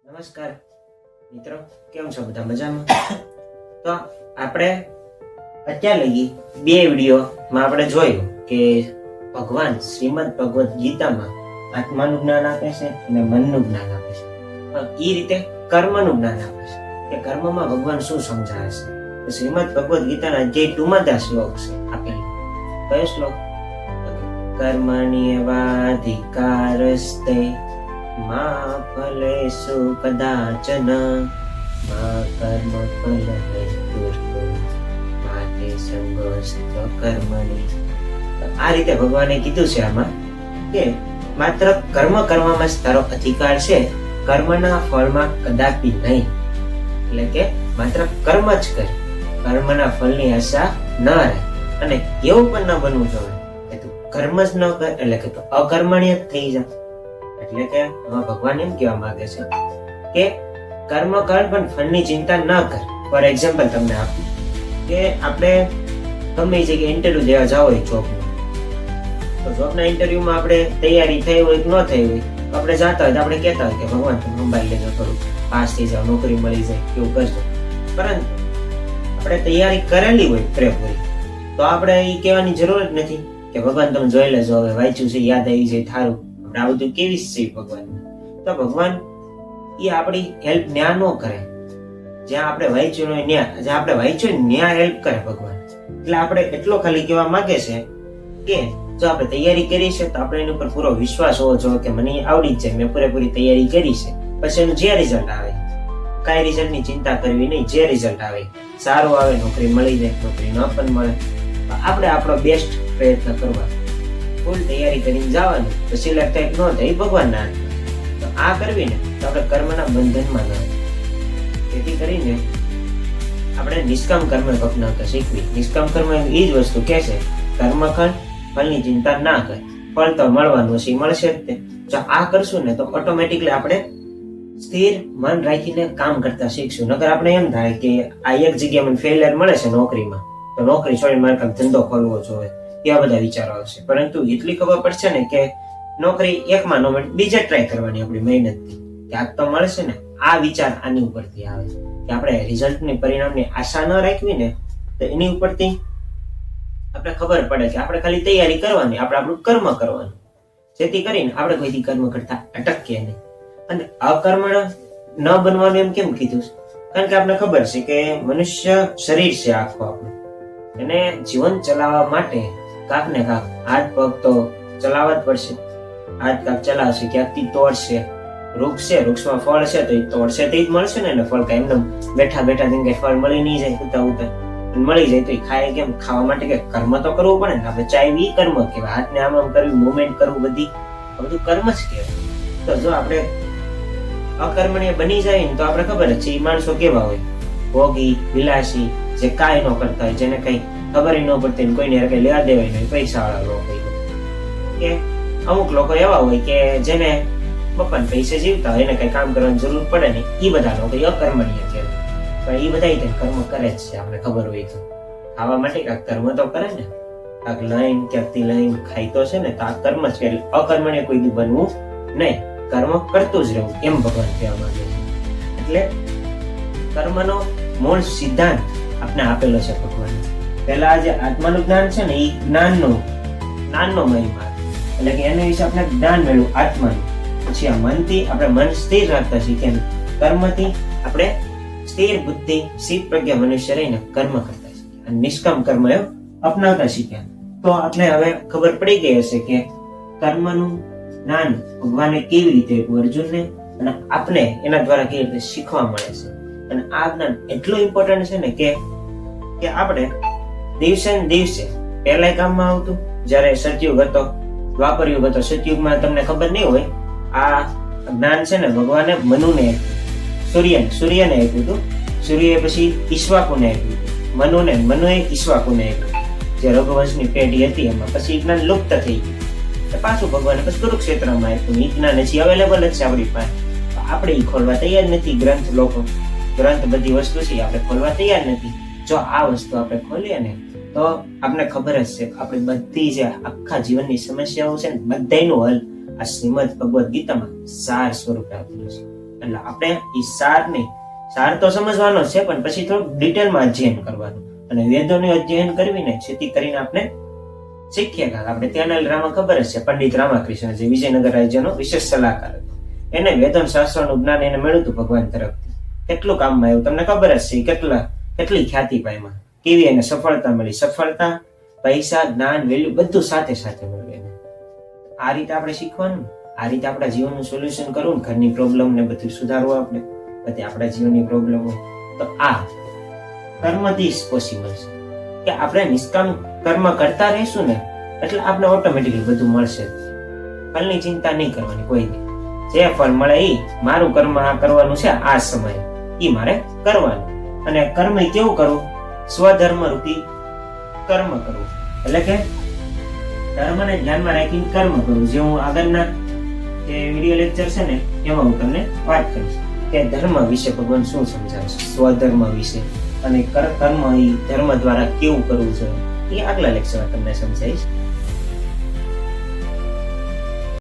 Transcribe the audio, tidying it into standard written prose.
નમસ્કાર મિત્રો, કેમ છો બધા? મજામાં? તો આપણે અત્યાર લગી બે વિડીયોમાં આપણે જોયું કે ભગવાન શ્રીમદ ભગવદ ગીતામાં આત્માનું જ્ઞાન આપે છે અને મનનું જ્ઞાન આપે છે. એ રીતે કર્મનું જ્ઞાન આપે છે કે કર્મમાં ભગવાન શું સમજાવે છે. તો શ્રીમદ ભગવદ ગીતાના અધ્યાય 2 માં આ શ્લોક છે આપેલો. કયો શ્લોક? કર્મણ્યવાધિકારસ્તે મા ફલેષુ કદાચન મા કર્મ ફલ હેતુર્ભો માતે સંગોસ્ત્વ કર્મણિ. આ રીતે ભગવાને કીધું છે આમાં કે માત્ર કર્મ કરવામાં જ તારો અધિકાર છે, કર્મના ફળમાં કદાપી નહીં. એટલે કે માત્ર કર્મ જ કર, કર્મના ફળની આશા ન રહે. અને એવું પણ ન બનવું જોઈએ કે તું કર્મ જ ન કર એટલે કે તું અકર્મણ્ય જ થઈ જા. એટલે કે ભગવાન એમ કહેવા માંગે છે કે કર્મ કર પણ ફળની ચિંતા ન કર. ફોર એક્ઝામ્પલ તમને આપું કે આપણે ગમે જગ્યાએ ઇન્ટરવ્યુ દેવા જાવ હોય જોબનું, તો જોબના ઇન્ટરવ્યુમાં આપણે તૈયારી થઈ હોય કે ન થઈ હોય, આપણે જાતા હોય તો આપણે કહેતા હોય કે ભગવાન તમે સંભાળી લેજો, થોડું પાસ થઈ જાવ, નોકરી મળી જાય, એવું કરજો. પરંતુ આપણે તૈયારી કરેલી હોય પૂરેપૂરી, તો આપણે એ કહેવાની જરૂર જ નથી કે ભગવાન તમે જોઈ લેજો, હવે વાંચ્યું છે યાદ આવી જાય થારું. આપણે આ બધું કેવી છે ભગવાન. તો ભગવાન એ આપણી હેલ્પ ન્યા ન કરે, જ્યાં આપણે વાંચ્યું હોય જ્યાં આપણે વાંચ્યું ન્યા હેલ્પ કરે ભગવાન. એટલે આપણે એટલો ખાલી કહેવા માંગે છે કે જો આપણે તૈયારી કરી છે તો આપણે એની ઉપર પૂરો વિશ્વાસ હોવો જોઈએ કે મને આવડી જ જાય, મેં પૂરેપૂરી તૈયારી કરી છે. પછી એનું જે રિઝલ્ટ આવે, કાંઈ રિઝલ્ટની ચિંતા કરવી નહીં. જે રિઝલ્ટ આવે સારું આવે, નોકરી મળી જાય, નોકરી ન પણ મળે, આપણે આપણો બેસ્ટ પ્રયત્ન કરવા, ફૂલ તૈયારી કરીને જવાનું. તો સિલેક્ટ થાય ન થાય ભગવાનના હાથમાં. તો આ કરવી ને તો આપણે કર્મના બંધનમાં ન હોય. તેથી કરીને આપણે નિષ્કામ કર્મ અપનાવતા શીખવી. નિષ્કામ કર્મ એ જ વસ્તુ કે છે કર્મ કર, ફળની ચિંતા ના કર, ફળ તો મળવાનું છે, મળશે જ તે. જો આ કરશું ને તો ઓટોમેટિકલી આપણે સ્થિર મન રાખીને કામ કરતા શીખશું. નકર આપણે એમ થાય કે આ એક જગ્યાએ મને ફેલિયર મળે છે નોકરીમાં, તો નોકરી છોડીને મારે કાંઈક ધંધો ખોલવો જોઈએ, એવા બધા વિચારો આવશે. પરંતુ એટલી ખબર પડશે ને કે નોકરી એકમાં ન મળે, બીજે ટ્રાય કરવાની આપણી મહેનતથી, કે આ તો મળશે ને. આ વિચાર આની ઉપરથી આવે કે આપણે રિઝલ્ટની પરિણામની આશા ન રાખવી ને, તો એની ઉપરથી આપણે ખબર પડે કે આપણે ખાલી તૈયારી કરવાની, આપણે આપણું કર્મ કરવાનું, જેથી કરીને આપણે કોઈથી કર્મ કરતા અટકીએ નહીં. અને અકર્મણ ન બનવાનું એમ કેમ કીધું? કારણ કે આપણે ખબર છે કે મનુષ્ય શરીર છે આખું આપણું, એને જીવન ચલાવવા માટે કાંક ને કાંક હાથ પગ તો ચલાવવા જ પડશે. હાથ કાંક ચલાવશે, ક્યાંકથી તોડશે. વૃક્ષ છે, વૃક્ષમાં ફળ છે તો એ તોડશે તો જ મળશે ને. એટલે ફળ કઈ એમને બેઠા બેઠા જેમ કે ફળ મળી નહીં જાય, ઉતા ઉતા મળી જાય તો એ ખાય કેમ? ખાવા માટે કે કર્મ તો કરવું પડે ને. આપણે ચાઈવી કર્મ કહેવાય, હાથને આમ આમ કરવી, મુવમેન્ટ કરવું, બધી આ બધું કર્મ જ કહેવાય. તો જો આપણે અકર્મણીય બની જાય ને તો આપણે ખબર જ છે એ માણસો કેવા હોય, ભોગી, વિલાસી, જે કાંઈ ન કરતા હોય, જેને કઈ ખબર ન પડતી, કોઈને કઈ લેવા દેવાય નહીં, પૈસા વાળા લોકો. કે અમુક લોકો એવા હોય કે જેને બપન પૈસે જીવતા હોય, એને કઈ કામ કરવાની જરૂર પડે નહીં, એ બધા લોકો અકર્મણીય કહેવાય. પણ એ બધા કર્મ કરે જ છે, આપણે ખબર હોય તો. ખાવા માટે કાંક કર્મ તો કરે ને, કાંક લઈને ક્યાંકથી લઈને ખાઈ તો છે ને, તો આ કર્મ જ કે અકર્મણીય કોઈ દી બનવું નહીં, કર્મ કરતું જ રહેવું, એમ ભગવાન કહેવા માંગે છે. એટલે કર્મનો મૂળ સિદ્ધાંત આપણે આપેલો છે ભગવાને. પહેલા જે આત્માનું જ્ઞાન છે ને, એ જ્ઞાનનો મહિમા, એટલે કે એના વિશે આપણે જ્ઞાન મેળવું આત્માનું. પછી આ મનથી આપણે મન સ્થિર રાખતા શીખ્યા, કર્મથી આપણે સ્થિર બુદ્ધિ, સ્થિર પ્રજ્ઞા મનુષ્ય રહીને કર્મ કરતા શીખ્યા, અને નિષ્કામ કર્મ એમ અપનાવતા શીખ્યા. તો આપણે હવે ખબર પડી ગઈ હશે કે કર્મનું જ્ઞાન ભગવાને કેવી રીતે આપ્યું અર્જુનને, અને આપણે એના દ્વારા કેવી રીતે શીખવા મળે છે. અને આ જ્ઞાન એટલું ઇમ્પોર્ટન્ટ છે ને કે આપણે દિવસે ને દિવસે પહેલા કામમાં આવતું, જયારે સતયુગ હતો, દ્વાપર યુગ હતો. સતયુગમાં તમને ખબર નહીં હોય, આ જ્ઞાન છે ને ભગવાને મનુને સૂર્યને આપ્યું હતું. સૂર્યએ પછી ઈશ્વાકુને આપ્યું હતું. મનુએ ઈશ્વાકુને આપ્યું. જે રઘુવંશની પેઢી હતી એમાં પછી જ્ઞાન લુપ્ત થઈ ગયું. પાછું ભગવાને પછી કુરુક્ષેત્રમાં આપ્યું. એ જ્ઞાન હજી અવેલેબલ જ છે આપણી પાસે. આપણે એ ખોલવા તૈયાર નથી. ગ્રંથ બધી વસ્તુ છે આપણે ખોલવા તૈયાર નથી. જો આ વસ્તુ આપણે ખોલીએ ને તો આપણે ખબર જ છે આપણી બધી જે આખા જીવનની સમસ્યાઓ છે ને, બધાનું હલ આ શ્રીમદ ભગવદ ગીતામાં સાર સ્વરૂપે આપેલું છે. એટલે આપણે એ સાર નહીં, સાર તો સમજવાનો છે, પણ પછી થોડુંક ડિટેલમાં અધ્યયન કરવાનું. અને વેદોનું અધ્યયન કરવીને જેથી કરીને આપણે શીખીએ. કારણ આપણે ત્યાંના રામા ખબર જ છે, પંડિત રામાકૃષ્ણ જે વિજયનગર રાજ્યનો વિશેષ સલાહકાર હતો, એને વેદન શાસ્ત્રનું જ્ઞાન એને મળ્યું હતું ભગવાન તરફથી. કેટલું કામમાં આવ્યું તમને ખબર જ છે. કેટલી ખ્યાતિ પામ્યા, કેવી એને સફળતા મળી. સફળતા, પૈસા, જ્ઞાન, વેલ્યુ બધું સાથે સાથે મળ્યું એને. આ રીતે આપણે શીખવાનું, આ રીતે આપણા જીવનનું સોલ્યુશન કરવું, ઘરની પ્રોબ્લેમ ને બધું સુધારવું. આપણે બધી આપણા જીવનની પ્રોબ્લેમ હોય તો આ કર્મથી જ પોસિબલ છે કે આપણે નિષ્કામ કર્મ કરતા રહીશું ને એટલે આપણે ઓટોમેટિકલી બધું મળશે. ફળની ચિંતા નહીં કરવાની કોઈની. જે ફળ મળે એ મારું કર્મ આ કરવાનું છે, આ સમયે એ મારે કરવાનું. અને કર્મ કેવું કરવું? સ્વધર્મ રૂપી કર્મ કરવું. એટલે કે ધર્મને ધ્યાનમાં રાખીને કર્મ કરવું. જે હું આગળના જે વિડીયો લેક્ચર છે ને એમાં હું તમને વાત કરીશ કે ધર્મ વિશે ભગવાન શું સમજાવશે, સ્વધર્મ વિશે, અને કર્મ એ ધર્મ દ્વારા કેવું કરવું છે એ આગલા લેક્ચરમાં તમને સમજાવીશ.